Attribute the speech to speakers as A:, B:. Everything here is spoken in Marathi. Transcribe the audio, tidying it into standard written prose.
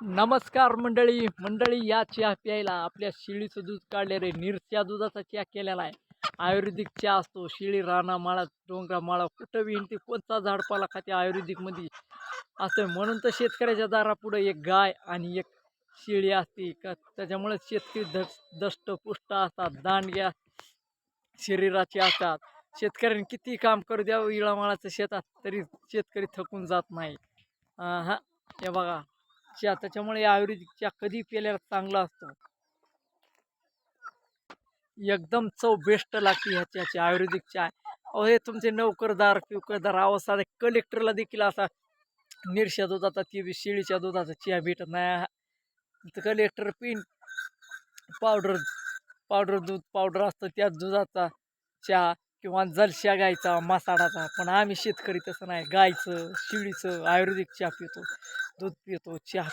A: नमस्कार मंडळी मंडळी, या चहा प्यायला आपल्या शेळीचं दूध काढलेलं निरच्या दुधाचा चहा केलेला आहे. आयुर्वेदिक चहा असतो. शेळी राना माळा डोंगरा माळा कुठं बी हिंडते, कोणता झाडपाला खाते आयुर्वेदिकमध्ये असं. म्हणून तर शेतकऱ्याच्या दारापुढे एक गाय आणि एक शेळी असते का, त्याच्यामुळे शेतकरी दष्टपुष्ट असतात, दांडग्या शरीराचे असतात. शेतकऱ्यांनी किती काम करू द्यावं इळामाळाचं शेतात, तरी शेतकरी थकून जात नाही. हा, हे बघा चहा, त्याच्यामुळे आयुर्वेदिक चहा कधी प्यायला चांगला असतो. एकदम चव बेस्ट लागते ह्या चहाची, आयुर्वेदिक चहा. अहो, हे तुमचे नोकरदार फिवकरदार अहो, साधे कलेक्टरला देखील असा निरशा दुधाचा, ती बी शेळीच्या दुधाचा चहा भेटत नाही. कलेक्टर पिन पावडर पावडर दूध पावडर असतं, त्या दुधाचा चहा किंवा जलशा गायचा मसाडाचा. पण आम्ही शेतकरी तसं नाही, गायचं शेळीचं आयुर्वेदिक चहा पितो, दूध पितो, चहा